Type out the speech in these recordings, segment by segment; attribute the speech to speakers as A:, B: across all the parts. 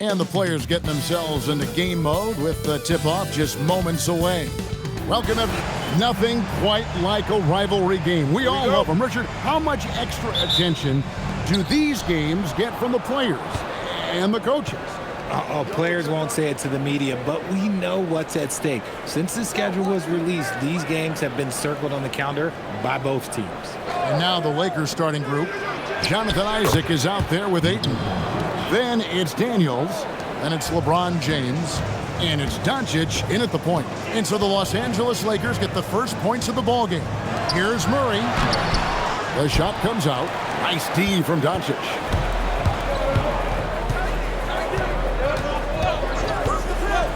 A: And the players getting themselves into game mode with the tip-off just moments away. Welcome, everyone. Nothing quite like a rivalry game. We all love them. Richard, how much extra attention do these games get from the players and the coaches?
B: Players won't say it to the media, but we know what's at stake. Since the schedule was released, these games have been circled on the calendar by both teams.
A: And now the Lakers starting group. Jonathan Isaac is out there with Ayton. Then it's Daniels, then it's LeBron James, and it's Doncic in at the point. And so the Los Angeles Lakers get the first points of the ballgame. Here's Murray. The shot comes out. Nice D from Doncic.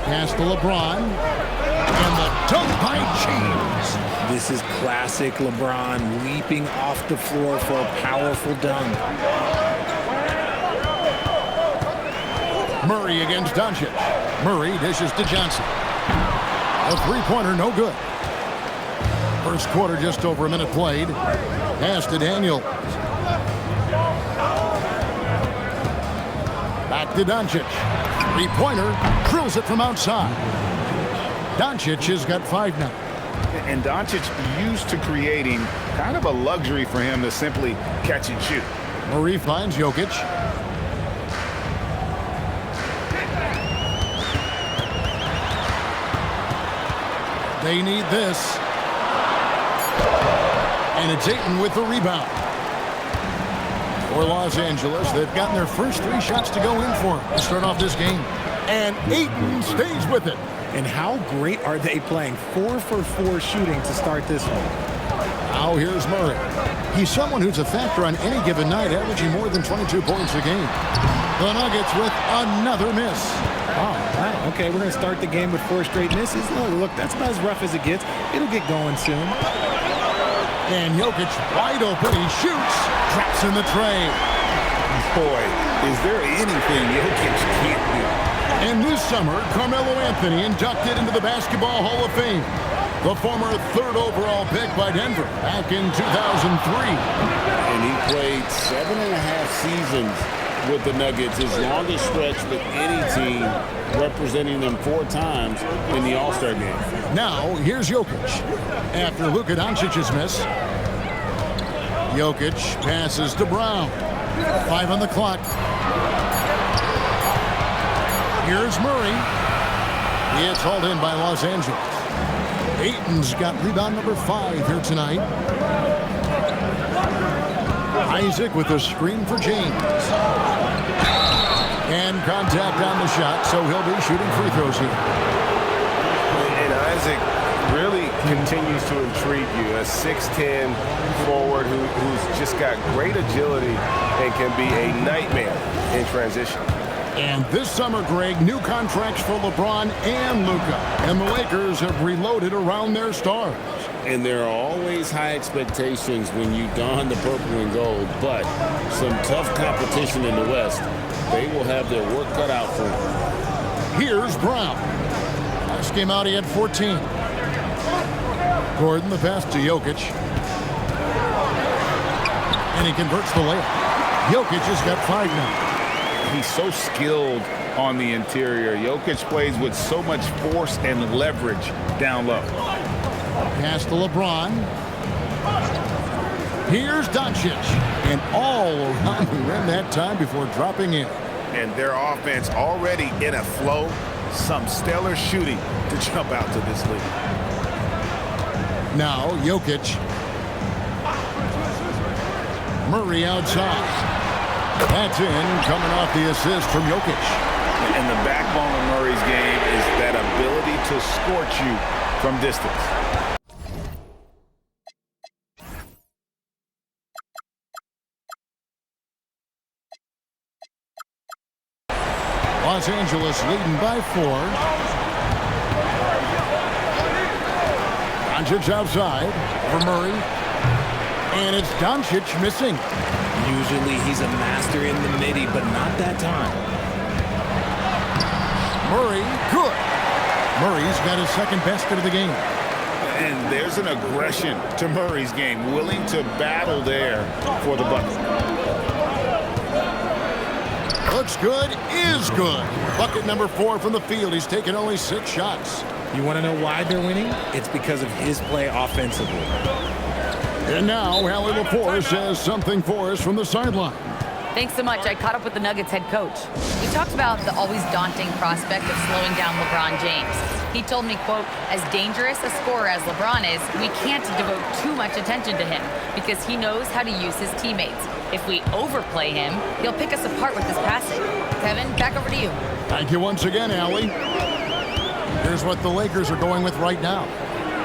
A: Pass to LeBron. And the dunk by James.
B: This is classic LeBron leaping off the floor for a powerful dunk.
A: Murray against Doncic. Murray dishes to Johnson. A three-pointer, no good. First quarter, just over a minute played. Pass to Daniels. Back to Doncic. Three-pointer, drills it from outside. Doncic has got 5 now.
C: And Doncic used to creating kind of a luxury for him to simply catch and shoot.
A: Murray finds Jokic. They need this. And it's Ayton with the rebound. For Los Angeles, they've gotten their first 3 shots to go in for to start off this game. And Ayton stays with it.
B: And how great are they playing? 4 for 4 shooting to start this one.
A: Now here's Murray. He's someone who's a factor on any given night, averaging more than 22 points a game. The Nuggets with another miss.
B: Oh, okay, we're going to start the game with 4 straight misses. Look, that's about as rough as it gets. It'll get going soon.
A: And Jokic wide open. He shoots. Traps in the tray.
C: Boy, is there anything Jokic can't do?
A: And this summer, Carmelo Anthony inducted into the Basketball Hall of Fame. The former 3rd overall pick by Denver back in 2003.
D: And he played 7.5 seasons with the Nuggets, his longest stretch with any team, representing them 4 times in the All-Star game.
A: Now, here's Jokic. After Luka Doncic's miss, Jokic passes to Brown. 5 on the clock. Here's Murray. It's hauled in by Los Angeles. Ayton's got rebound number 5 here tonight. Isaac with a screen for James. And contact on the shot, so he'll be shooting free throws here.
C: And Isaac really continues to intrigue you. A 6'10 forward who's just got great agility and can be a nightmare in transition.
A: And this summer, Greg, new contracts for LeBron and Luka. And the Lakers have reloaded around their stars.
D: And there are always high expectations when you don the purple and gold, but some tough competition in the West. They will have their work cut out for them.
A: Here's Brown. Last game out, he had 14. Gordon, the pass to Jokic. And he converts the layup. Jokic has got 5 now.
C: He's so skilled on the interior. Jokic plays with so much force and leverage down low.
A: Pass to LeBron. Here's Doncic. And all around the rim that time before dropping in.
C: And their offense already in a flow. Some stellar shooting to jump out to this lead.
A: Now Jokic. Murray outside. That's in, coming off the assist from Jokic.
C: And the backbone of Murray's game is that ability to scorch you from distance.
A: Los Angeles leading by 4. Doncic outside for Murray. And it's Doncic missing.
B: Usually he's a master in the midi, but not that time.
A: Murray, good. Murray's got his second basket of the game.
C: And there's an aggression to Murray's game, willing to battle there for the bucket.
A: Looks good, is good. Bucket number 4 from the field. He's taken only 6 shots.
B: You want to know why they're winning? It's because of his play offensively.
A: And now, Allie LaForce has something for us from the sideline.
E: Thanks so much. I caught up with the Nuggets head coach. We talked about the always daunting prospect of slowing down LeBron James. He told me, quote, as dangerous a scorer as LeBron is, we can't devote too much attention to him because he knows how to use his teammates. If we overplay him, he'll pick us apart with his passing. Kevin, back over to you.
A: Thank you once again, Allie. Here's what the Lakers are going with right now.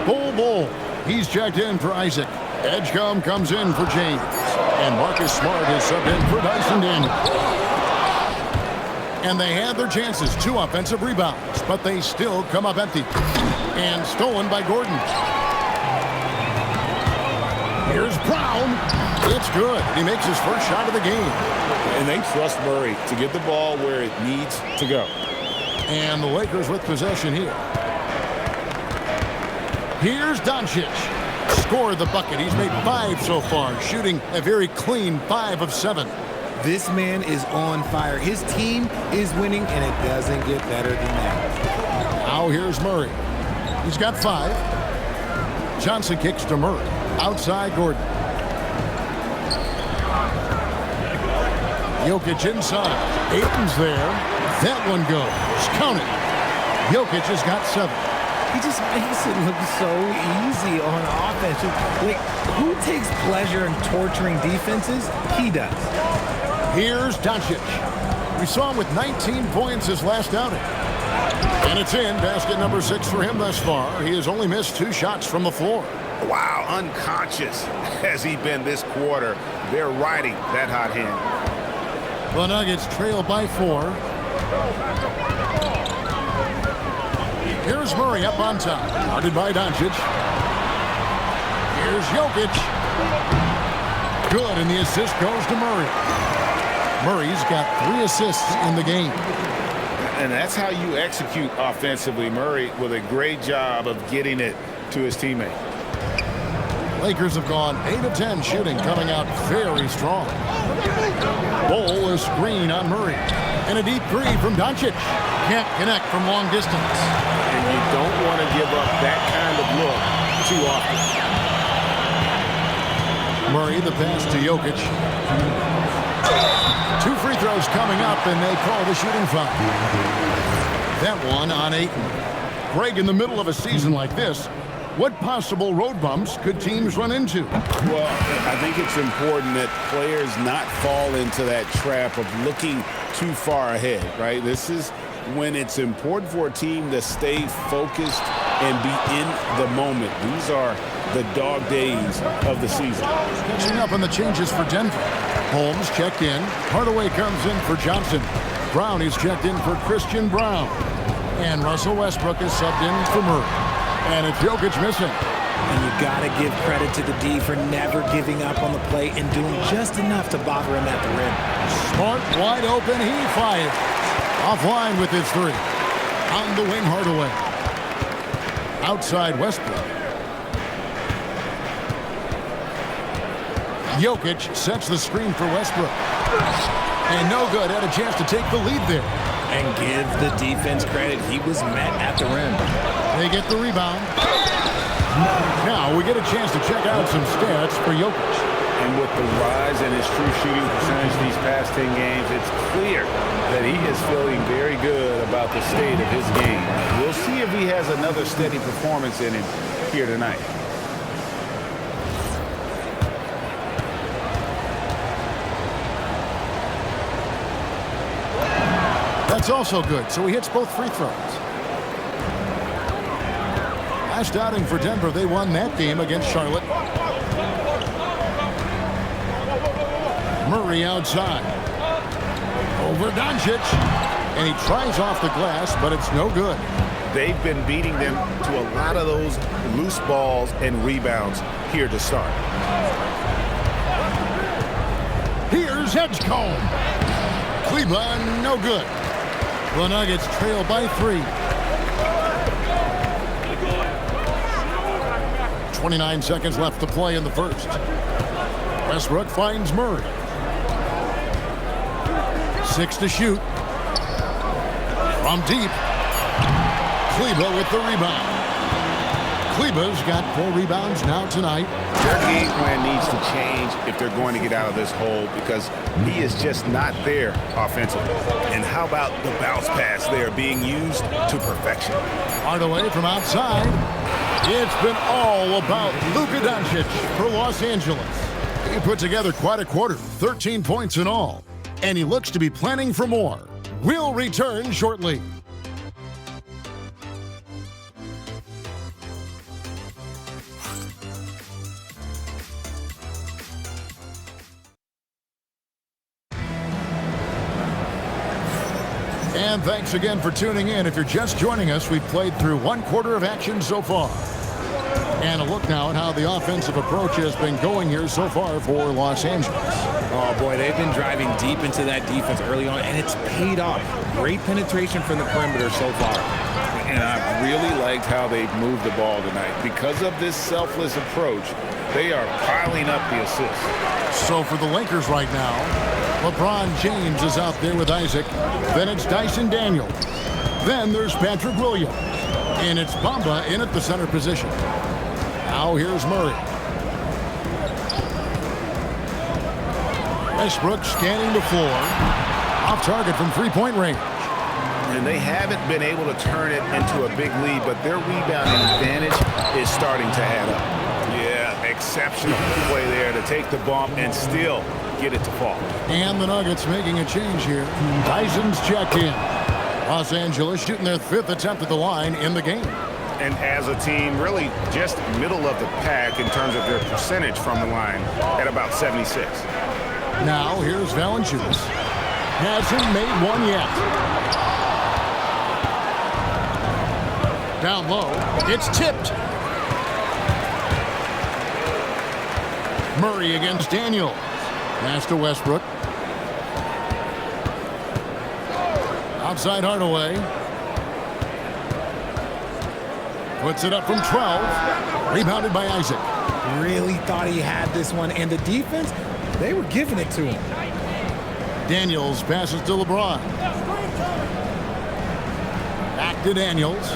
A: Bull. He's checked in for Isaac. Edgecombe comes in for James. And Marcus Smart is subbed in for Dyson Daniels. And they had their chances. 2 offensive rebounds, but they still come up empty. And stolen by Gordon. Here's Brown. It's good. He makes his first shot of the game.
D: And they trust Murray to get the ball where it needs to go.
A: And the Lakers with possession here. Here's Doncic. Scored the bucket. He's made 5 so far, shooting a very clean 5 of 7.
B: This man is on fire. His team is winning, and it doesn't get better than that.
A: Now here's Murray. He's got 5. Johnson kicks to Murray. Outside Gordon. Jokic inside. Ayton's there. That one goes. Count it. Jokic has got 7.
B: He just makes it look so easy on offense. Like, who takes pleasure in torturing defenses? He does.
A: Here's Doncic. We saw him with 19 points his last outing. And it's in. Basket number 6 for him thus far. He has only missed 2 shots from the floor.
C: Wow, unconscious has he been this quarter. They're riding that hot hand.
A: The Nuggets trail by 4. Here's Murray up on top. Guarded by Doncic. Here's Jokic. Good, and the assist goes to Murray. Murray's got 3 assists in the game.
C: And that's how you execute offensively. Murray with a great job of getting it to his teammate.
A: Lakers have gone 8 of 10 shooting, coming out very strong. Bol is screen on Murray. And a deep 3 from Doncic. Can't connect from long distance.
C: And you don't want to give up that kind of look too often.
A: Murray, the pass to Jokic. 2 free throws coming up, and they call the shooting foul. That one on Ayton. Greg, in the middle of a season like this, what possible road bumps could teams run into?
D: Well, I think it's important that players not fall into that trap of looking too far ahead, right? This is when it's important for a team to stay focused and be in the moment. These are the dog days of the season.
A: Catching up on the changes for Denver. Holmes checked in. Hardaway comes in for Johnson. Brown is checked in for Christian Brown. And Russell Westbrook is subbed in for Murray. And it's Jokic missing.
B: And you got to give credit to the D for never giving up on the play and doing just enough to bother him at the rim.
A: Smart, wide open, he fires. Offline with his 3. On the wing, Hardaway. Outside Westbrook. Jokic sets the screen for Westbrook. And no good. Had a chance to take the lead there.
B: And give the defense credit. He was met at the rim.
A: They get the rebound. Now we get a chance to check out some stats for Jokic.
C: And with the rise in his true shooting percentage these past 10 games, it's clear that he is feeling very good about the state of his game. We'll see if he has another steady performance in him here tonight.
A: That's also good, so he hits both free throws. Last outing for Denver, they won that game against Charlotte. Murray outside. Over Doncic. And he tries off the glass, but it's no good.
C: They've been beating them to a lot of those loose balls and rebounds here to start.
A: Here's Edgecombe. Cleveland, no good. The Nuggets trail by 3. 29 seconds left to play in the first. Westbrook finds Murray. 6 to shoot. From deep. Kleba with the rebound. Kleba's got 4 rebounds now tonight.
F: Their game plan needs to change if they're going to get out of this hole because he is just not there offensively. And how about the bounce pass there being used to perfection?
A: Hardaway from outside. It's been all about Luka Doncic for Los Angeles. He put together quite a quarter, 13 points in all. And he looks to be planning for more. We'll return shortly. And thanks again for tuning in. If you're just joining us, we've played through 1 quarter of action so far. And a look now at how the offensive approach has been going here so far for Los Angeles.
B: Oh, boy, they've been driving deep into that defense early on, and it's paid off. Great penetration from the perimeter so far.
F: And I really liked how they've moved the ball tonight. Because of this selfless approach, they are piling up the assists.
A: So for the Lakers right now, LeBron James is out there with Isaac. Then it's Dyson Daniels. Then there's Patrick Williams. And it's MYNBA in at the center position. Now here's Murray. Westbrook scanning the floor. Off target from three-point range.
F: And they haven't been able to turn it into a big lead, but their rebounding advantage is starting to add up. Yeah, exceptional play there to take the bump and still get it to fall.
A: And the Nuggets making a change here. Tyson's checked in. Los Angeles shooting their 5th attempt at the line in the game.
F: And as a team, really just middle of the pack in terms of their percentage from the line at about 76.
A: Now here's Valanciunas. Hasn't made one yet. Down low. It's tipped. Murray against Daniels. Pass to Westbrook. Outside Hardaway. Puts it up from 12. Rebounded by Isaac.
B: Really thought he had this one, and the defense, they were giving it to him.
A: Daniels passes to LeBron. Back to Daniels.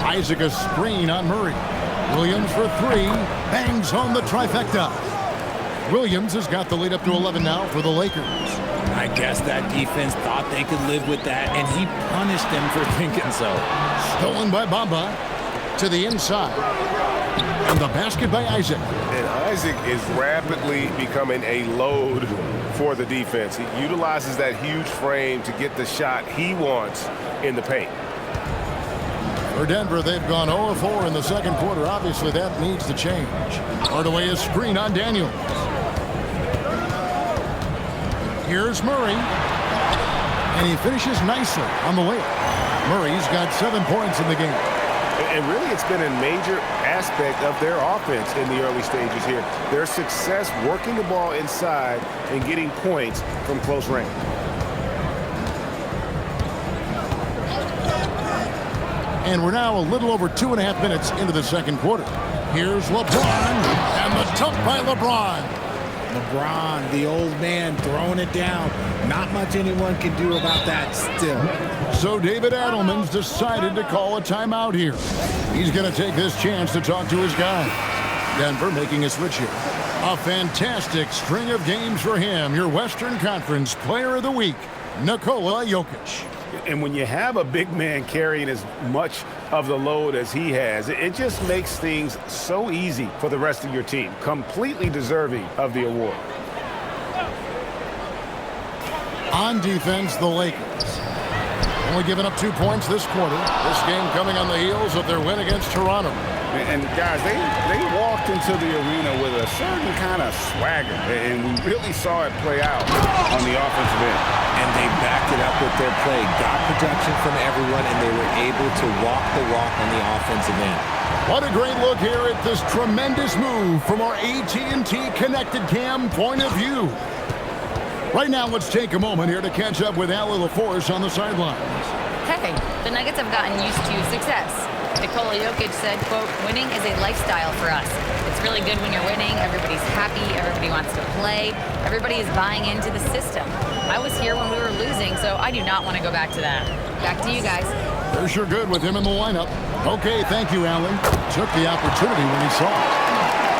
A: Isaac a screen on Murray. Williams for 3. Bangs home the trifecta. Williams has got the lead up to 11 now for the Lakers.
B: I guess that defense thought they could live with that, and he punished them for thinking so.
A: Stolen by MYNBA to the inside. And the basket by Isaac.
C: And Isaac is rapidly becoming a load for the defense. He utilizes that huge frame to get the shot he wants in the paint.
A: For Denver, they've gone 0-4 in the second quarter. Obviously, that needs to change. Hardaway is screen on Daniels. Here's Murray. And he finishes nicely on the layup. Murray's got 7 points in the game.
C: And really, it's been a major aspect of their offense in the early stages here. Their success working the ball inside and getting points from close range.
A: And we're now a little over 2.5 minutes into the second quarter. Here's LeBron, and the dunk by LeBron.
B: LeBron, the old man, throwing it down. Not much anyone can do about that still.
A: So David Adelman's decided to call a timeout here. He's going to take this chance to talk to his guys. Denver making a switch here. A fantastic string of games for him. Your Western Conference Player of the Week, Nikola Jokic.
C: And when you have a big man carrying as much of the load as he has, it just makes things so easy for the rest of your team. Completely deserving of the award.
A: On defense, the Lakers. Only giving up 2 points this quarter. This game coming on the heels of their win against Toronto.
F: And guys, they walked into the arena with a certain kind of swagger, and we really saw it play out on the offensive end.
B: And they backed it up with their play, got protection from everyone, and they were able to walk the walk on the offensive end.
A: What a great look here at this tremendous move from our AT&T Connected Cam point of view. Right now, let's take a moment here to catch up with Allie LaForce on the sidelines.
E: Hey, the Nuggets have gotten used to success. Nikola Jokic said, quote, winning is a lifestyle for us. It's really good when you're winning. Everybody's happy. Everybody wants to play. Everybody is buying into the system. I was here when we were losing, so I do not want to go back to that. Back to you guys.
A: They're sure good with him in the lineup. Okay, thank you, Allen. Took the opportunity when he saw it.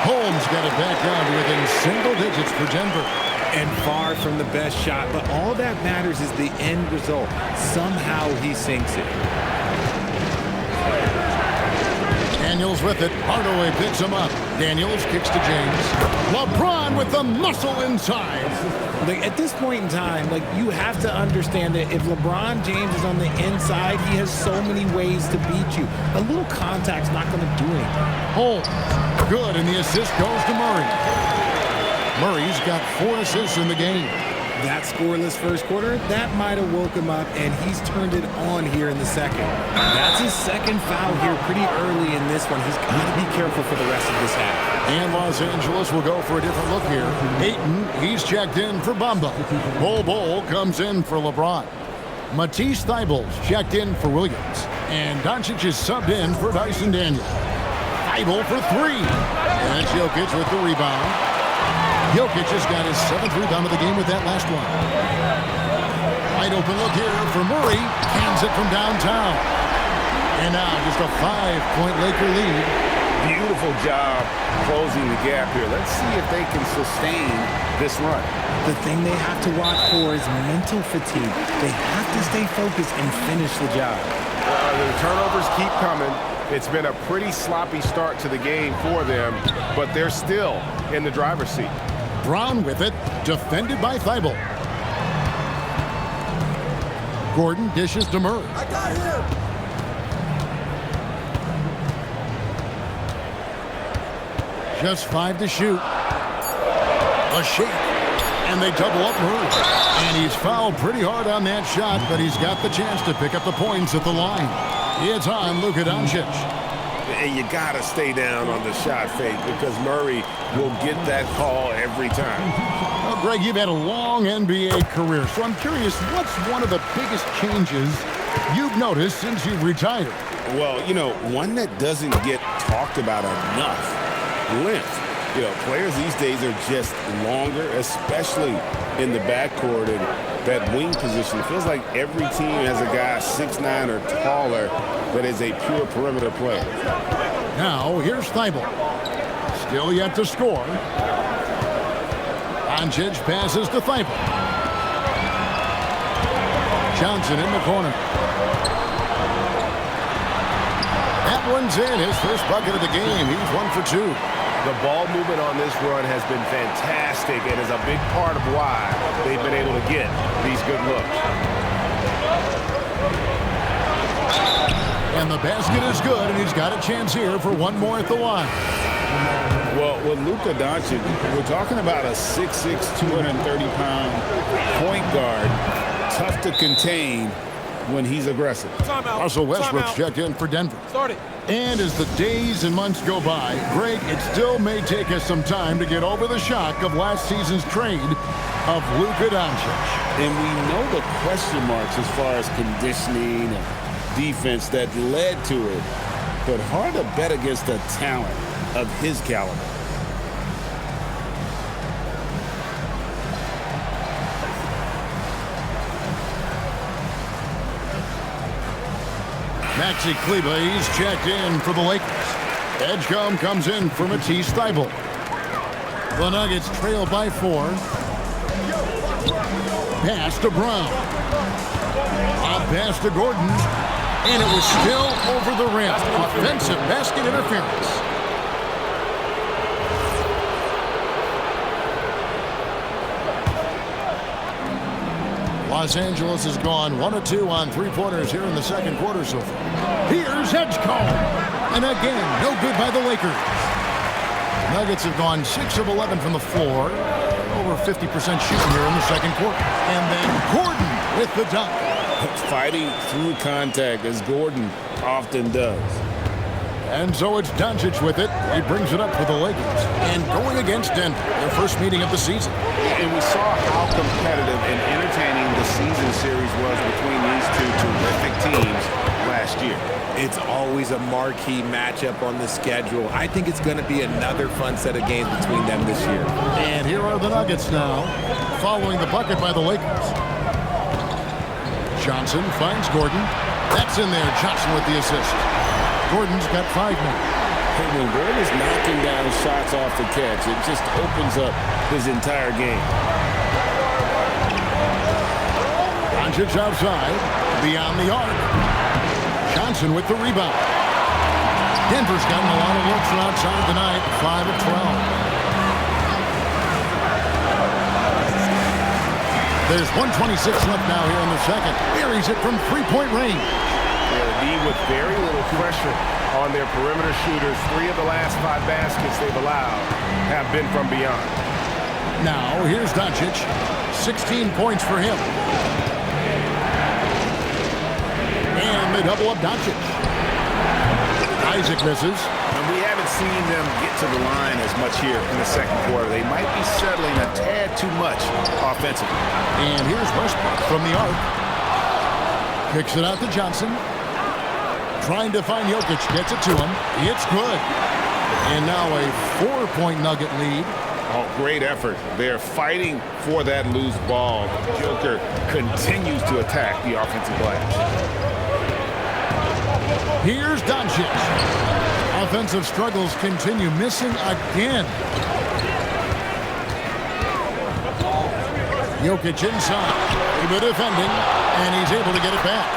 A: Holmes got it back down to within single digits for Denver.
B: And far from the best shot, but all that matters is the end result. Somehow he sinks it.
A: Daniels with it. Hardaway picks him up. Daniels kicks to James. LeBron with the muscle inside.
B: Like, at this point in time, like, you have to understand that if LeBron James is on the inside, he has so many ways to beat you. A little contact's not going to do anything.
A: Holmes, good, and the assist goes to Murray. Murray's got 4 assists in the game.
B: That scoreless first quarter, that might have woke him up, and he's turned it on here in the second. That's his second foul here pretty early in this one. He's got to be careful for the rest of this half.
A: And Los Angeles will go for a different look here. Ayton, he's checked in for Bamba. Bol comes in for LeBron. Matisse Thybulle's checked in for Williams. And Doncic is subbed in for Dyson Daniels. Thybulle for 3. And it's Jokic with the rebound. Jokic has got his 7th rebound of the game with that last one. Wide open look here for Murray. Hands it from downtown. And now just a 5-point Laker lead.
C: Beautiful job closing the gap here. Let's see if they can sustain this run.
B: The thing they have to watch for is mental fatigue. They have to stay focused and finish the job.
C: The turnovers keep coming. It's been a pretty sloppy start to the game for them, but they're still in the driver's seat.
A: Brown with it, defended by Thybulle. Gordon dishes to Murray.
G: I got him.
A: Just 5 to shoot. A shake. And they double up Murray. And he's fouled pretty hard on that shot, but he's got the chance to pick up the points at the line. It's on Luka Doncic.
C: And you got to stay down on the shot fake because Murray will get that call every time.
A: Well, Greg, you've had a long NBA career, so I'm curious, what's one of the biggest changes you've noticed since you've retired?
D: Well, you know, one that doesn't get talked about enough, length. You know, players these days are just longer, especially in the backcourt and that wing position. It feels like every team has a guy 6'9" or taller that is a pure perimeter player.
A: Now, here's Thybulle. Still yet to score. Doncic passes to Thybulle. Johnson in the corner. That one's in. His first bucket of the game. He's 1 for 2.
C: The ball movement on this run has been fantastic and is a big part of why they've been able to get these good looks.
A: And the basket is good, and he's got a chance here for one more at the line.
D: Well, with Luka Doncic, we're talking about a 6'6", 230-pound point guard, tough to contain when he's aggressive.
A: Russell Westbrook's checked in for Denver.
G: Start it.
A: And as the days and months go by, Greg, it still may take us some time to get over the shock of last season's trade of Luka Doncic.
D: And we know the question marks as far as conditioning and defense that led to it, but hard to bet against a talent of his caliber.
A: Maxi Kleber, he's checked in for the Lakers. Edgecombe comes in for Matisse Thybulle. The Nuggets trail by 4. Pass to Brown. A pass to Gordon. And it was still over the rim. Offensive basket interference. Los Angeles has gone 1 of 2 on 3-pointers here in the second quarter so far. Here's Edgecombe. And again, no good by the Lakers. Nuggets have gone 6 of 11 from the floor. Over 50% shooting here in the second quarter. And then Gordon with the dunk.
D: Fighting through contact, as Gordon often does.
A: And so it's Doncic with it. He brings it up for the Lakers. And going against Denver, their first meeting of the season.
F: And we saw how competitive and entertaining the season series was between these two terrific teams last year.
B: It's always a marquee matchup on the schedule. I think it's going to be another fun set of games between them this year.
A: And here are the Nuggets now, following the bucket by the Lakers. Johnson finds Gordon. That's in there. Johnson with the assist. Gordon's got 5 more.
D: Hey, when Gordon is knocking down shots off the catch, it just opens up his entire game.
A: Doncic outside, beyond the arc. Johnson with the rebound. Denver's gotten a lot of looks from outside tonight, 5 of 12. There's 1:26 left now here in the second. Buries it from three-point range.
C: The D with very little pressure on their perimeter shooters. 3 of the last 5 baskets they've allowed have been from beyond.
A: Now, here's Doncic. 16 points for him. And they double up Doncic. Isaac misses.
F: And we haven't seen them get to the line as much here in the second quarter. They might be settling a tad too much offensively.
A: And here's Westbrook from the arc. Kicks it out to Johnson. Trying to find Jokic. Gets it to him. It's good. And now a 4-point Nugget lead.
F: Oh, great effort. They're fighting for that loose ball. Joker continues to attack the offensive glass.
A: Here's Doncic. Offensive struggles continue. Missing again. Jokic inside. A bit defending, and he's able to get it back.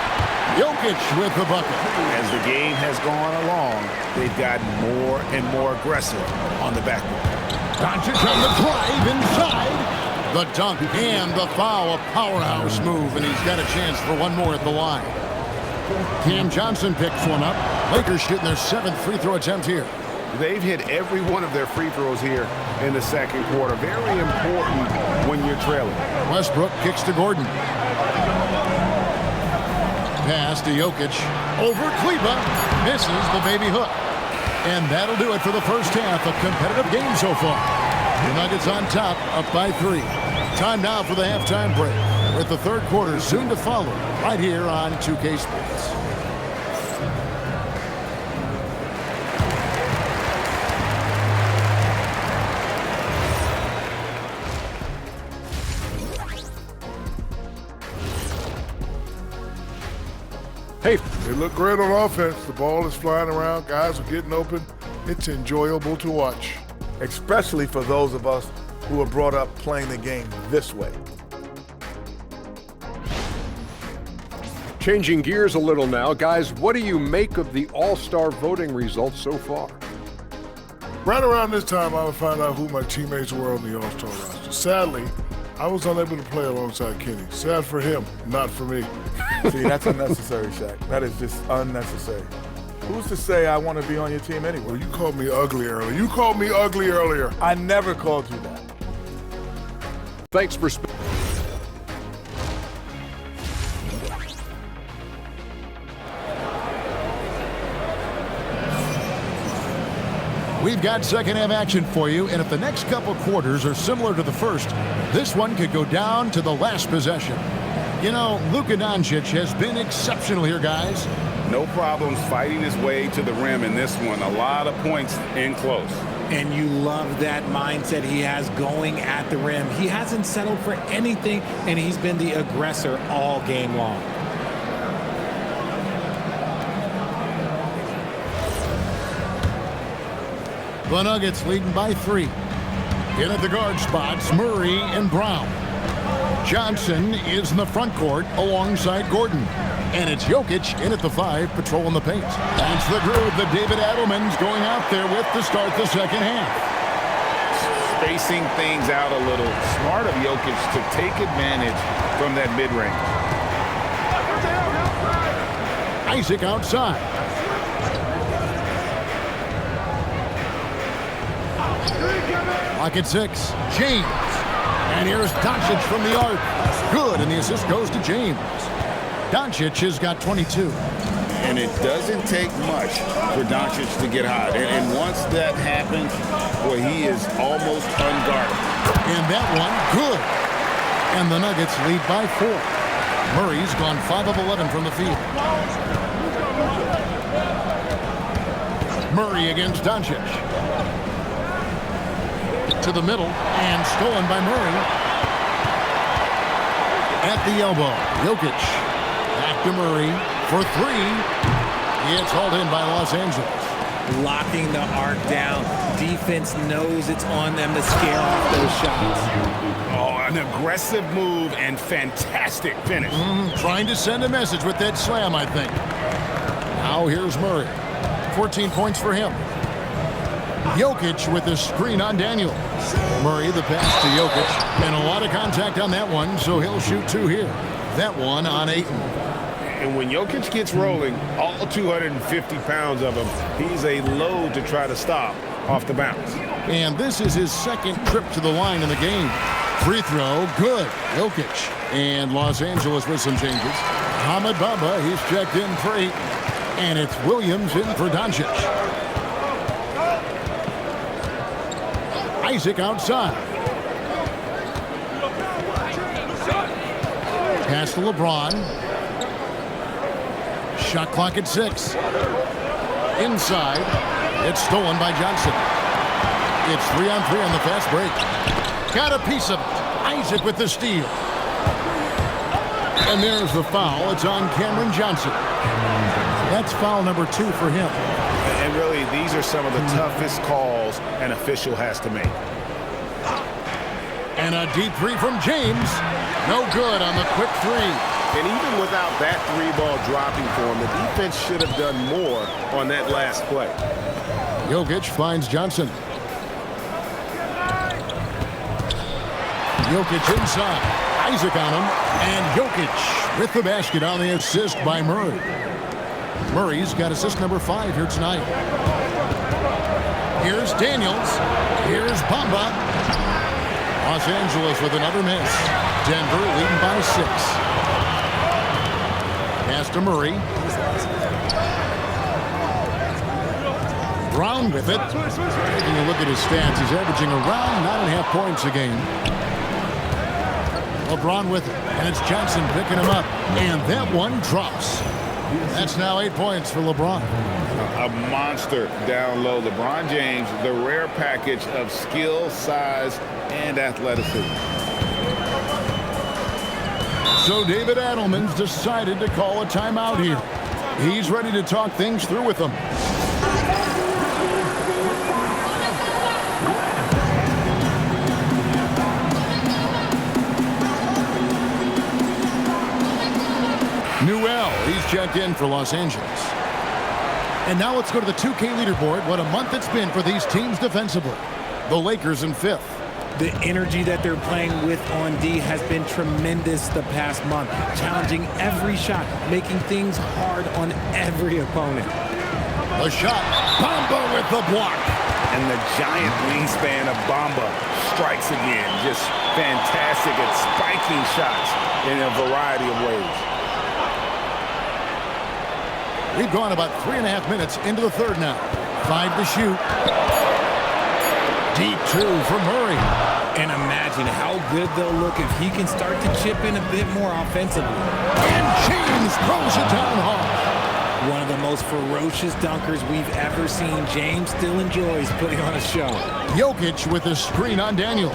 A: Jokic with the bucket.
F: As the game has gone along, they've gotten more and more aggressive on the backboard.
A: Doncic on the drive inside. The dunk and the foul. A powerhouse move, and he's got a chance for one more at the line. Cam Johnson picks one up. Lakers shooting their 7th free throw attempt here.
C: They've hit every one of their free throws here in the second quarter. Very important when you're trailing.
A: Westbrook kicks to Gordon. Pass to Jokic. Over Kleba. Misses the baby hook. And that'll do it for the first half. A competitive game so far. The Nuggets on top, up by 3. Time now for the halftime break, with the third quarter soon to follow, right here on 2K Sports.
G: Hey, they look great on offense. The ball is flying around. Guys are getting open. It's enjoyable to watch.
H: Especially for those of us who were brought up playing the game this way.
I: Changing gears a little now, guys, what do you make of the All-Star voting results so far?
G: Right around this time, I would find out who my teammates were on the All-Star roster. Sadly, I was unable to play alongside Kenny. Sad for him, not for me.
H: See, that's unnecessary, Shaq. That is just unnecessary. Who's to say I want to be on your team anyway?
G: Well, you called me ugly earlier. You called me ugly earlier.
H: I never called you that.
I: Thanks for
A: We've got second half action for you, and if the next couple quarters are similar to the first, this one could go down to the last possession. You know, Luka Doncic has been exceptional here, guys.
F: No problems fighting his way to the rim in this one. A lot of points in close.
B: And you love that mindset he has going at the rim. He hasn't settled for anything, and he's been the aggressor all game long.
A: The Nuggets leading by 3. In at the guard spots, Murray and Brown. Johnson is in the front court alongside Gordon. And it's Jokic in at the 5, patrolling the paint. That's the groove that David Adelman's going out there with to start the second half.
F: Spacing things out a little. Smart of Jokic to take advantage from that mid-range.
A: Isaac outside. Lock at 6. James. And here's Doncic from the arc. Good, and the assist goes to James. Doncic has got 22.
D: And it doesn't take much for Doncic to get hot. And once that happens, boy, he is almost unguardable.
A: And that one, good. And the Nuggets lead by 4. Murray's gone 5 of 11 from the field. Murray against Doncic. To the middle, and stolen by Murray. At the elbow, Jokic. Back to Murray for 3. It's hauled in by Los Angeles.
B: Locking the arc down. Defense knows it's on them to scare off those shots.
F: Oh, an aggressive move and fantastic finish.
A: Trying to send a message with that slam, I think. Now here's Murray. 14 points for him. Jokic with the screen on Daniel. Murray the pass to Jokic. And a lot of contact on that one, so he'll shoot 2 here. That one on Ayton.
C: And when Jokic gets rolling, all 250 pounds of him, he's a load to try to stop off the bounce.
A: And this is his second trip to the line in the game. Free throw, good. Jokic. And Los Angeles with some changes. Hamid Bamba, he's checked in for 8. And it's Williams in for Doncic. Isaac outside. Pass to LeBron. Shot clock at 6. Inside. It's stolen by Johnson. It's 3-on-3 on the fast break. Got a piece of it. Isaac with the steal. And there's the foul. It's on Cameron Johnson. That's foul number 2 for him.
F: And really, these are some of the toughest calls an official has to make.
A: And a deep 3 from James. No good on the quick 3.
C: And even without that 3-ball dropping for him, the defense should have done more on that last play.
A: Jokic finds Johnson. Jokic inside. Isaac on him. And Jokic with the basket on the assist by Murray. Murray's got assist number 5 here tonight. Here's Daniels. Here's Bamba. Los Angeles with another miss. Denver leading by 6. Pass to Murray. Brown with it. Taking a look at his stats, he's averaging around 9.5 points a game. LeBron with it, and it's Johnson picking him up. And that one drops. That's now 8 points for LeBron.
D: A monster down low. LeBron James, the rare package of skill, size, and athleticism.
A: So David Adelman's decided to call a timeout here. He's ready to talk things through with them. Newell, he's checked in for Los Angeles. And now let's go to the 2K leaderboard. What a month it's been for these teams defensively. The Lakers in 5th.
B: The energy that they're playing with on D has been tremendous the past month, challenging every shot, making things hard on every opponent.
A: A shot. Bamba with the block.
F: And the giant wingspan of Bamba strikes again. Just fantastic at spiking shots in a variety of ways.
A: We've gone about 3.5 minutes into the third now. 5 to shoot. Deep 2 for Murray.
B: And imagine how good they'll look if he can start to chip in a bit more offensively.
A: And James throws it down hard.
B: One of the most ferocious dunkers we've ever seen. James still enjoys putting on a show.
A: Jokic with a screen on Daniel.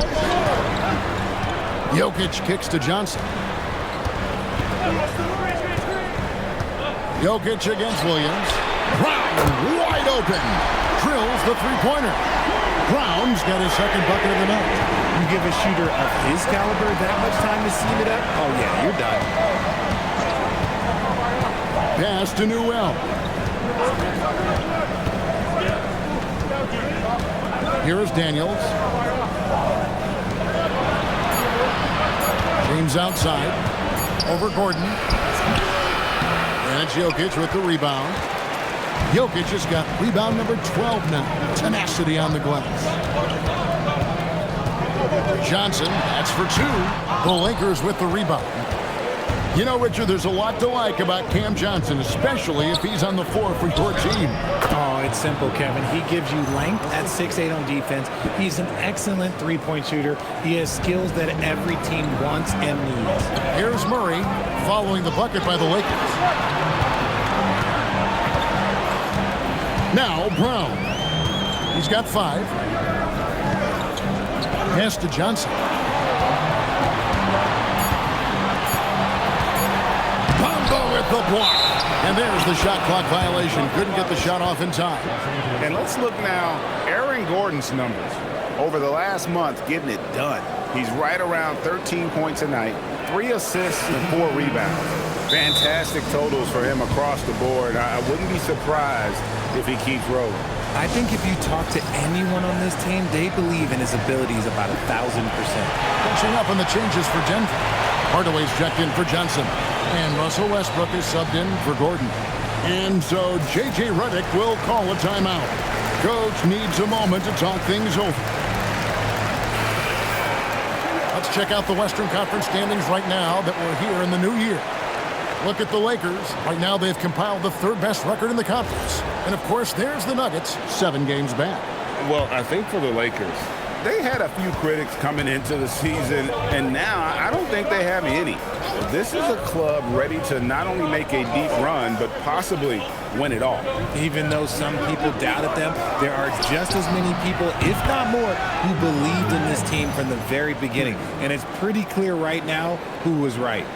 A: Jokic kicks to Johnson. Jokic against Williams. Brown wide open. Drills the three-pointer. Brown's got his second bucket of the night.
B: You give a shooter of his caliber that much time to seam it up? Oh, yeah, you're done.
A: Pass to Newell. Here is Daniels. James outside. Over Gordon. And it's Jokic with the rebound. Jokic has got rebound number 12 now. Tenacity on the glass. Johnson, that's for 2. The Lakers with the rebound. You know, Richard, there's a lot to like about Cam Johnson, especially if he's on the floor for your team.
B: Oh, it's simple, Kevin. He gives you length at 6'8" on defense. He's an excellent three-point shooter. He has skills that every team wants and needs.
A: Here's Murray following the bucket by the Lakers. Now Brown. He's got 5. Pass to Johnson. With the block. And there's the shot clock violation. Couldn't get the shot off in time.
F: And let's look now. Aaron Gordon's numbers over the last month getting it done. He's right around 13 points a night, 3 assists and 4 rebounds. Fantastic totals for him across the board. I wouldn't be surprised if he keeps rolling.
B: I think if you talk to anyone on this team, they believe in his abilities about 1,000%.
A: Catching up on the changes for Denver. Hardaway's checked in for Johnson. And Russell Westbrook is subbed in for Gordon. And so J.J. Redick will call a timeout. Coach needs a moment to talk things over. Let's check out the Western Conference standings right now that we're here in the new year. Look at the Lakers. Right now they've compiled the 3rd best record in the conference. And of course there's the Nuggets, 7 games back.
C: Well, I think for the Lakers,
F: They had a few critics coming into the season, and now I don't think they have any. This is a club ready to not only make a deep run, but possibly win it all.
B: Even though some people doubted them, there are just as many people, if not more, who believed in this team from the very beginning. And it's pretty clear right now who was right.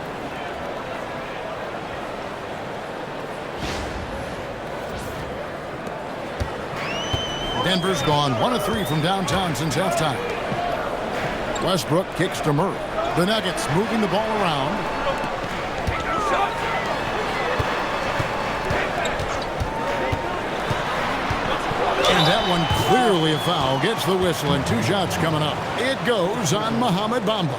A: Denver's gone 1 of 3 from downtown since halftime. Westbrook kicks to Murray. The Nuggets moving the ball around. And that one clearly a foul. Gets the whistle and 2 shots coming up. It goes on Mohamed Bamba.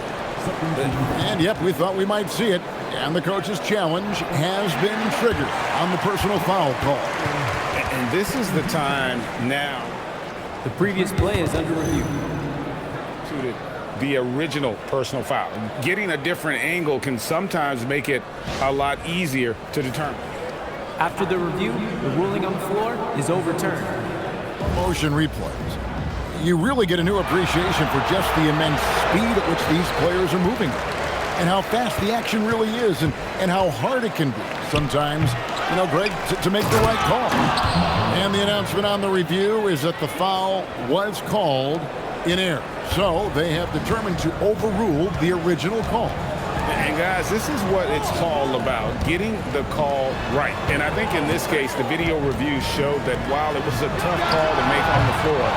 A: And yep, we thought we might see it. And the coach's challenge has been triggered on the personal foul call.
F: And this is the time now.
J: The previous play is under review.
F: To the original personal foul. Getting a different angle can sometimes make it a lot easier to determine.
J: After the review, the ruling on the floor is overturned.
A: Motion replays. You really get a new appreciation for just the immense speed at which these players are moving and how fast the action really is and how hard it can be sometimes, you know, Greg, to make the right call. And the announcement on the review is that the foul was called in error. So they have determined to overrule the original call.
F: And guys, this is what it's all about, getting the call right. And I think in this case, the video review showed that while it was a tough call to make on the floor,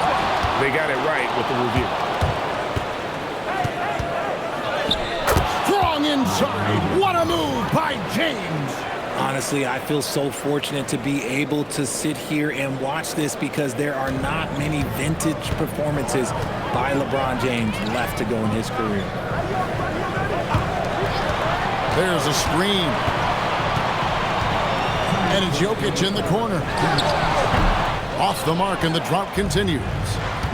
F: they got it right with the review.
A: Strong inside. What a move by James.
B: Honestly, I feel so fortunate to be able to sit here and watch this because there are not many vintage performances by LeBron James left to go in his career.
A: There's a screen. And it's Jokic in the corner. Off the mark, and the drop continues.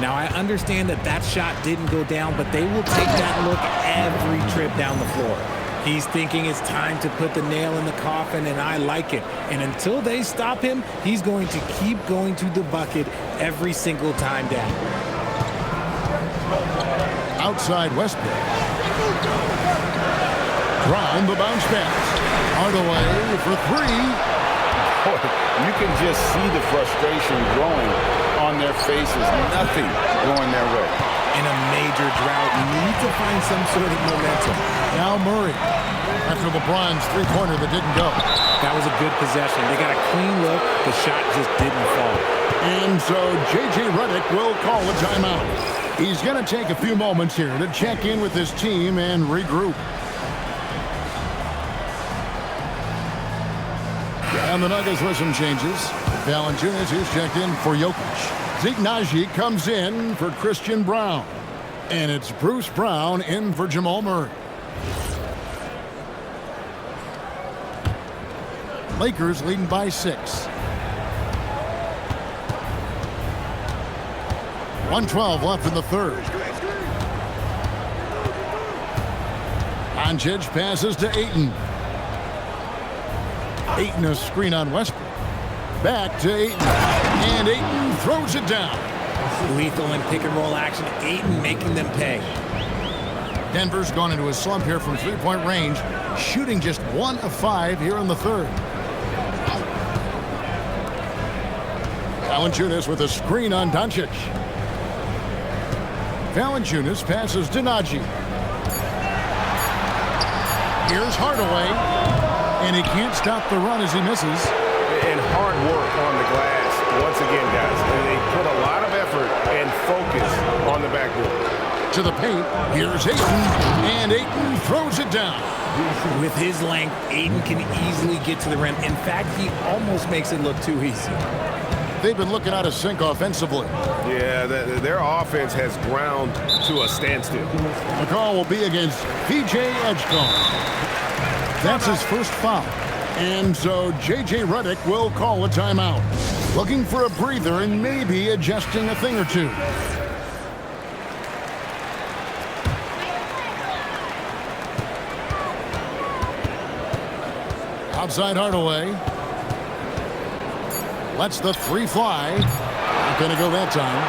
B: Now, I understand that shot didn't go down, but they will take that look every trip down the floor. He's thinking it's time to put the nail in the coffin, and I like it. And until they stop him, he's going to keep going to the bucket every single time down.
A: Outside Westbrook. Brown, the bounce pass. Hardaway for 3.
F: You can just see the frustration growing on their faces. Nothing going their way.
B: In a major drought, need to find some sort of momentum.
A: Now Murray. After LeBron's three-pointer that didn't go.
B: That was a good possession. They got a clean look. The shot just didn't fall.
A: And so J.J. Redick will call a timeout. He's going to take a few moments here to check in with his team and regroup. And the Nuggets with some changes. Valanciunas is checked in for Jokic. Zeke Naji comes in for Christian Brown. And it's Bruce Brown in for Jamal Murray. Lakers leading by 6. 1:12 left in the third. Doncic passes to Ayton. Ayton a screen on Westbrook. Back to Ayton. And Ayton throws it down.
B: Lethal in pick and roll action. Ayton making them pay.
A: Denver's gone into a slump here from three-point range, shooting just 1 of 5 here in the third. Valanciunas with a screen on Doncic. Valanciunas passes to Najee. Here's Hardaway, and he can't stop the run as he misses.
C: And hard work on the glass once again, guys. And they put a lot of effort and focus on the backboard.
A: To the paint, here's Ayton, and Ayton throws it down.
B: With his length, Ayton can easily get to the rim. In fact, he almost makes it look too easy.
A: They've been looking out of sync offensively.
C: Yeah, their offense has ground to a standstill.
A: The call will be against P.J. Edgecombe. That's his first foul. And so J.J. Redick will call a timeout. Looking for a breather and maybe adjusting a thing or two. Outside Hardaway. Lets the three fly. Not going to go that time.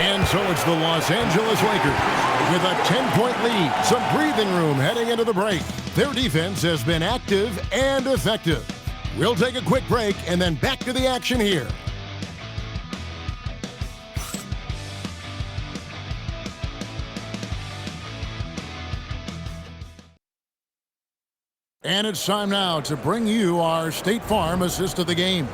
A: And so it's the Los Angeles Lakers with a 10-point lead. Some breathing room heading into the break. Their defense has been active and effective. We'll take a quick break and then back to the action here. And it's time now to bring you our State Farm assist of the game.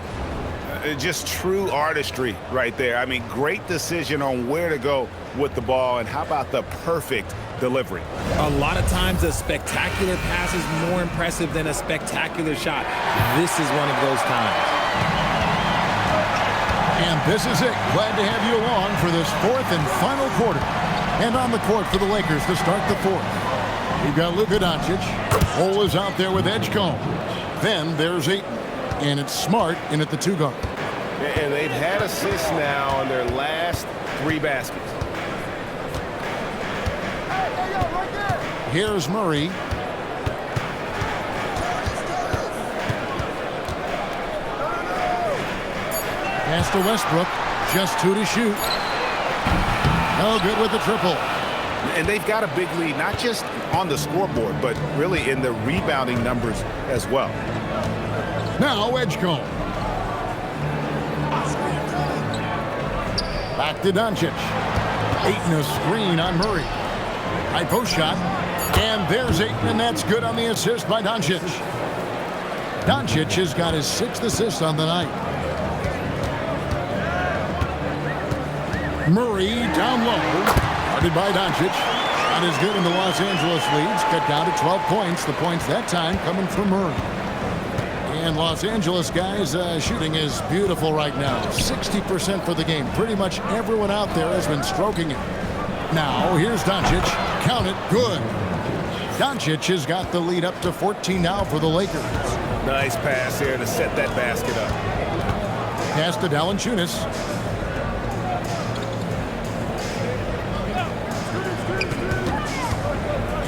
F: Just true artistry right there. I mean, great decision on where to go with the ball, and how about the perfect delivery?
B: A lot of times a spectacular pass is more impressive than a spectacular shot. This is one of those times.
A: And this is it. Glad to have you along for this fourth and final quarter. And on the court for the Lakers to start the fourth. We've got Luka Doncic. Cole is out there with Edgecombe. Then there's Ayton. And it's Smart in at the 2 guard.
C: And they've had assists now on their last 3 baskets.
A: Here's Murray. Pass to Westbrook. Just 2 to shoot. No good with the triple.
F: And they've got a big lead, not just on the scoreboard, but really in the rebounding numbers as well.
A: Now Edgecombe. Back to Doncic. Ayton a screen on Murray. High post shot. And there's Ayton, and that's good on the assist by Doncic. Doncic has got his 6th assist on the night. Murray down low. Guarded by Doncic. Shot is good, and the Los Angeles leads cut down to 12 points. The points that time coming from Murray. And Los Angeles guys shooting is beautiful right now. 60% for the game. Pretty much everyone out there has been stroking it. Now here's Doncic. Count it. Good. Doncic has got the lead up to 14 now for the Lakers.
C: Nice pass here to set that basket up.
A: Pass to Valanciunas.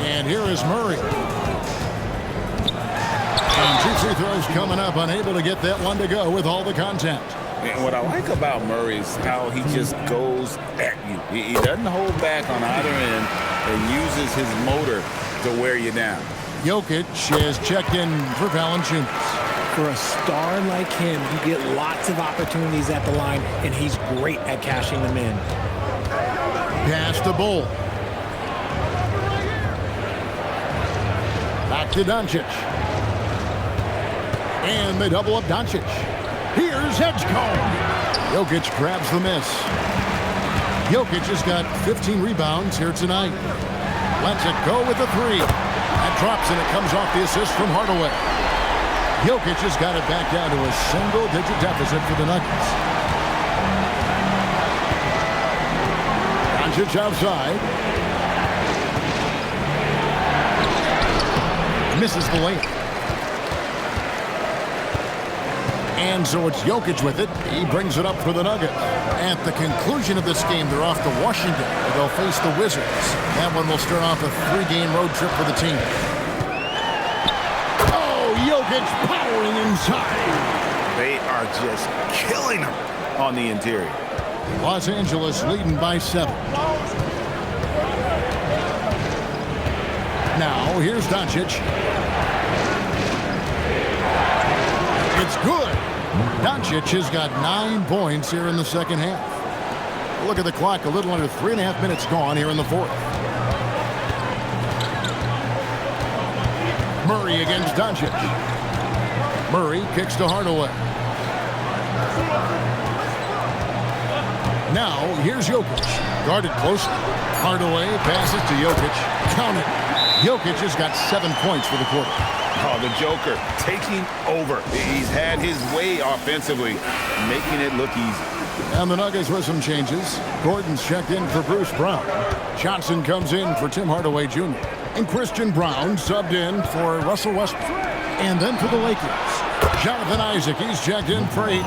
A: And here is Murray. And 2 free throws coming up, unable to get that one to go with all the contact.
D: And what I like about Murray is how he just goes at you. He doesn't hold back on either end and uses his motor to wear you down.
A: Jokic has checked in for Valanciunas.
B: For a star like him, you get lots of opportunities at the line, and he's great at cashing them in.
A: Pass to Bull. Back to Doncic. And they double up Doncic. Here's Edgecombe. Jokic grabs the miss. Jokic has got 15 rebounds here tonight. Lets it go with the 3. That drops, and it comes off the assist from Hardaway. Jokic has got it back down to a single-digit deficit for the Nuggets. Doncic outside. Misses the layup. And so it's Jokic with it. He brings it up for the Nuggets. At the conclusion of this game, they're off to Washington, where they'll face the Wizards. That one will start off a 3-game road trip for the team. Oh, Jokic Jokic powering inside.
F: They are just killing them on the interior.
A: Los Angeles leading by 7. Now, here's Doncic. It's good. Doncic has got 9 points here in the second half. Look at the clock, a little under 3.5 minutes gone here in the fourth. Murray against Doncic. Murray kicks to Hardaway. Now, here's Jokic. Guarded closely. Hardaway passes to Jokic. Count it. Jokic has got 7 points for the quarter.
F: Oh, the Joker taking over. He's had his way offensively, making it look easy.
A: And the Nuggets with some changes. Gordon's checked in for Bruce Brown. Johnson comes in for Tim Hardaway Jr. And Christian Brown subbed in for Russell Westbrook. And then for the Lakers, Jonathan Isaac, he's checked in for Ayton.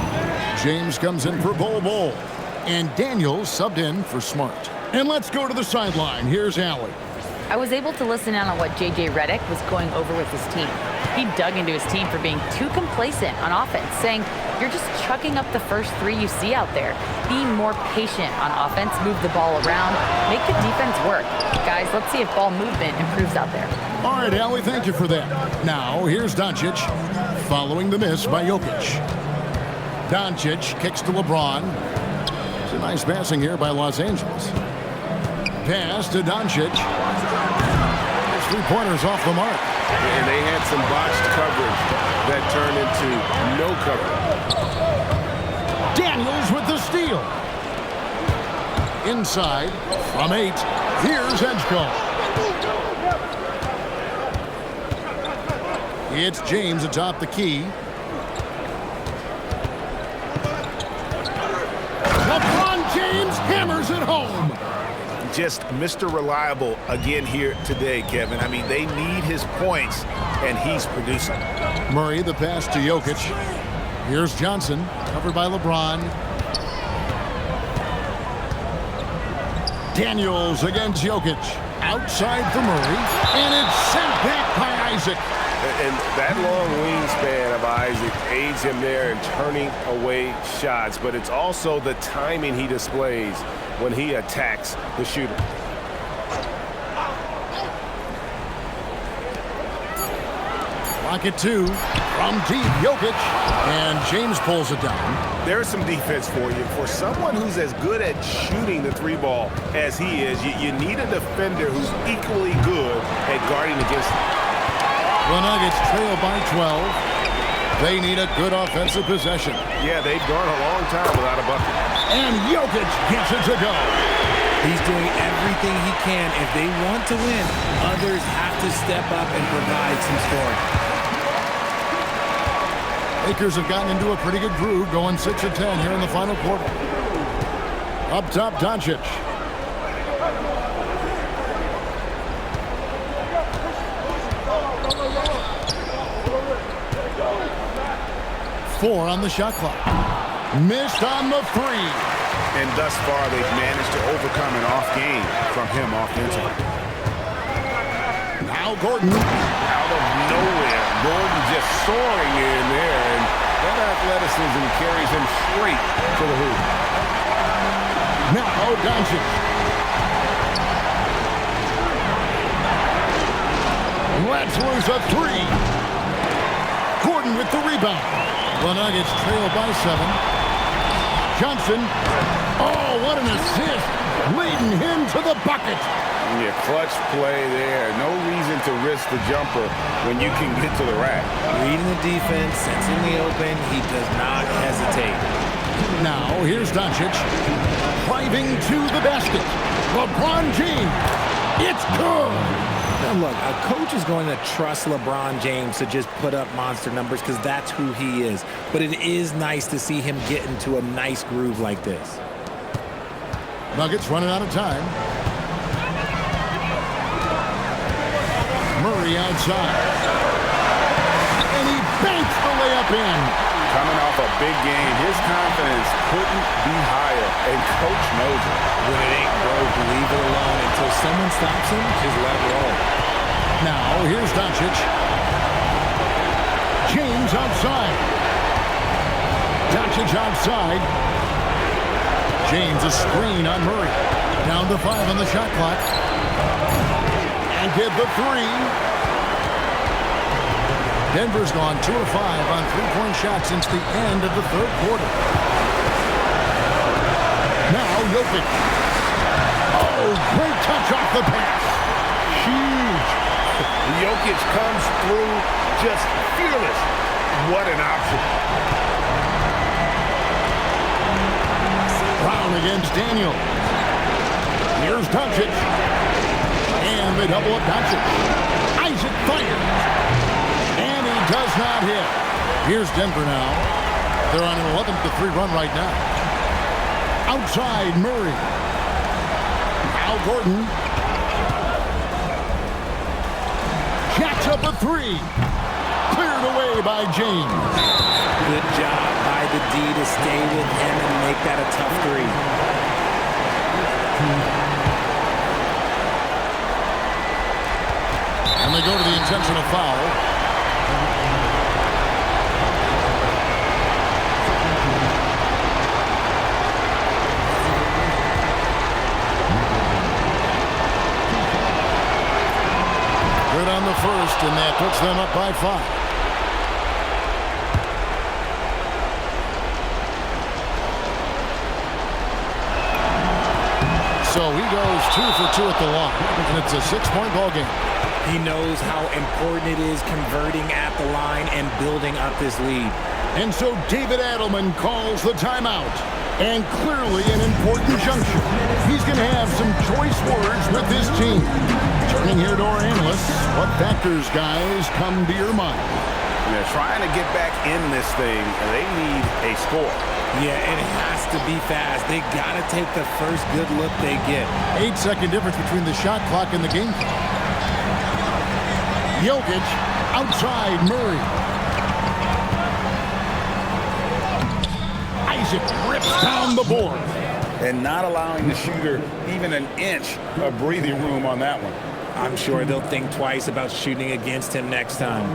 A: James comes in for Bol Bol. And Daniels subbed in for Smart. And let's go to the sideline. Here's Allie.
E: I was able to listen in on what J.J. Redick was going over with his team. He dug into his team for being too complacent on offense, saying, you're just chucking up the first 3 you see out there. Be more patient on offense, move the ball around, make the defense work. Guys, let's see if ball movement improves out there.
A: All right, Allie, thank you for that. Now, here's Doncic following the miss by Jokic. Doncic kicks to LeBron. It's a nice passing here by Los Angeles. Pass to Doncic. His 3-pointers off the mark.
C: And they had some botched coverage that turned into no coverage.
A: Daniels with the steal. Inside from 8. Here's Edgecombe. It's James atop the key. LeBron James hammers it home.
F: Just Mr. Reliable again here today, Kevin. I mean, they need his points, and he's producing.
A: Murray, the pass to Jokic. Here's Johnson, covered by LeBron. Daniels against Jokic. Outside for Murray. And it's sent back by Isaac.
C: And that long wingspan of Isaac aids him there in turning away shots, but it's also the timing he displays when he attacks the shooter.
A: Lock it 2 from deep, Jokic, and James pulls it down.
C: There's some defense for you. For someone who's as good at shooting the 3-ball as he is, you need a defender who's equally good at guarding against him.
A: The Nuggets trail by 12. They need a good offensive possession.
C: Yeah, they've gone a long time without a bucket.
A: And Jokic gets it to go.
B: He's doing everything he can. If they want to win, others have to step up and provide some scoring.
A: Lakers have gotten into a pretty good groove, going 6 of 10 here in the final quarter. Up top, Doncic. Four on the shot clock. Missed on the 3.
F: And thus far, they've managed to overcome an off game from him offensively.
A: Now Gordon.
F: Out of nowhere, Gordon just soaring in there, and that athleticism carries him straight to the hoop.
A: Now Doncic. Let's lose a 3. Gordon with the rebound. The Nuggets trail by 7. Johnson. Oh, what an assist. Leading him to the bucket.
C: Yeah, clutch play there. No reason to risk the jumper when you can get to the rack.
B: Reading the defense, sensing the open, he does not hesitate.
A: Now, here's Doncic. Driving to the basket. LeBron James. It's good.
B: Now look, a coach is going to trust LeBron James to just put up monster numbers because that's who he is. But it is nice to see him get into a nice groove like this.
A: Nuggets running out of time. Murray outside. And he banks the layup in.
F: Coming off a big game, his confidence couldn't be higher, and coach knows it.
B: When it ain't broke, leave it alone until someone stops him, just let it roll.
A: Now, here's Doncic. outside. Doncic outside. James a screen on Murray. Down to 5 on the shot clock. And get the 3. Denver's gone 2 of 5 on three-point shots since the end of the third quarter. Now Jokic. Oh, great touch off the pass. Huge.
F: Jokic comes through just fearless. What an option.
A: Brown against Daniel. Here's Doncic. And they double up Doncic. Isaac fires. And he does not hit. Here's Denver now. They're on an 11-3 run right now. Outside Murray. Al Gordon. Jacks up a 3. Cleared away by James.
B: Good job by the D to stay with him and make that a tough 3.
A: And they go to the intentional foul. Good on the first, and that puts them up by 5. So he goes 2 for 2 at the line, and it's a 6-point ball game.
B: He knows how important it is converting at the line and building up this lead.
A: And so David Adelman calls the timeout. And clearly an important junction. He's going to have some choice words with this team. Turning here to our analysts, what factors, guys, come to your mind?
F: They're trying to get back in this thing, and they need a score.
B: Yeah, and it has to be fast. They got to take the first good look they get.
A: 8-second difference between the shot clock and the game clock. Jokic outside Murray. Isaac rips down the board.
F: And not allowing the shooter even an inch of breathing room on that one.
B: I'm sure they'll think twice about shooting against him next time.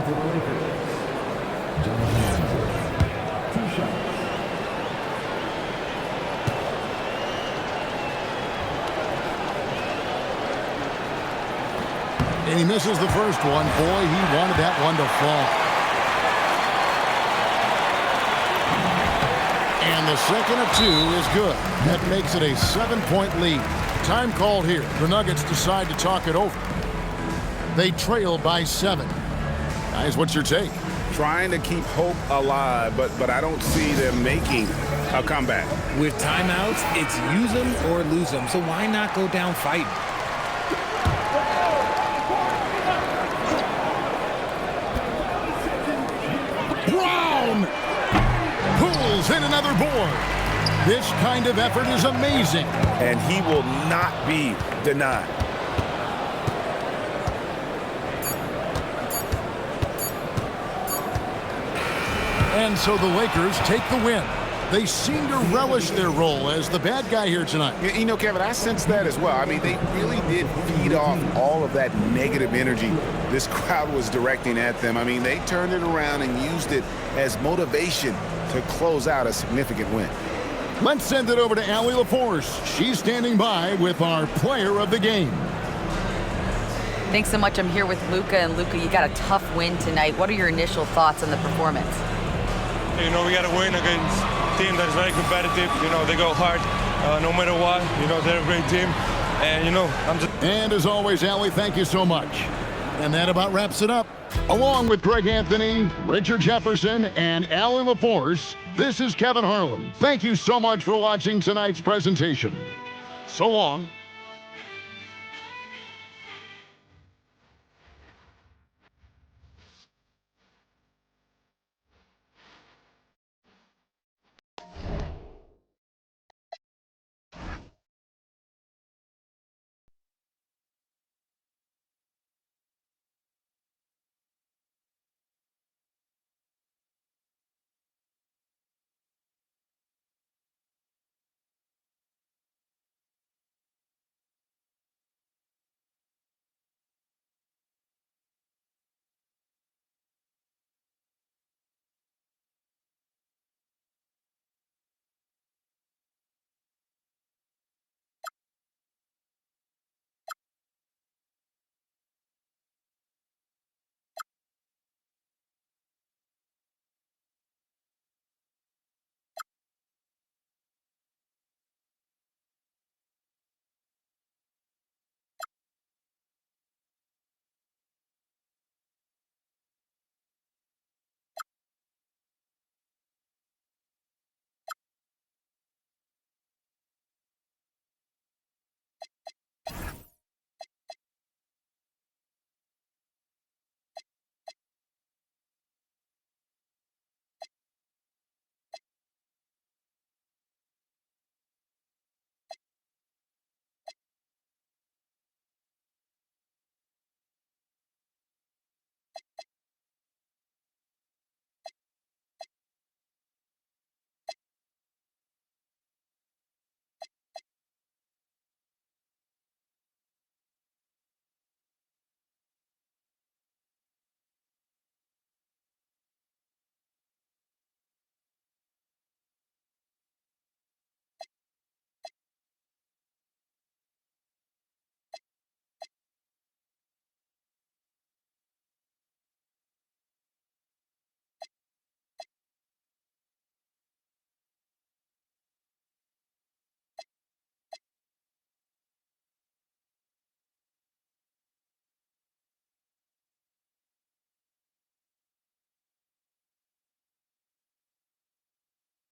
A: And he misses the first one. Boy, he wanted that one to fall. And the second of 2 is good. That makes it a 7-point lead. Time called here. The Nuggets decide to talk it over. They trail by 7. Guys, what's your take?
F: Trying to keep hope alive, but I don't see them making a comeback.
B: With timeouts, it's use them or lose them. So why not go down fighting?
A: Brown pulls in another board. This kind of effort is amazing.
F: And he will not be denied.
A: And so the Lakers take the win. They seem to relish their role as the bad guy here tonight.
F: You know, Kevin, I sense that as well. I mean, they really did feed off all of that negative energy this crowd was directing at them. I mean, they turned it around and used it as motivation to close out a significant win.
A: Let's send it over to Allie LaForce. She's standing by with our player of the game.
E: Thanks so much. I'm here with Luka. And Luka, you got a tough win tonight. What are your initial thoughts on the performance?
K: You know, we got to win against a team that is very competitive. You know, they go hard no matter what. You know, they're a great team. And, you know, I'm just...
A: And as always, Allie, thank you so much. And that about wraps it up. Along with Greg Anthony, Richard Jefferson, and Allie LaForce, this is Kevin Harlan. Thank you so much for watching tonight's presentation. So long.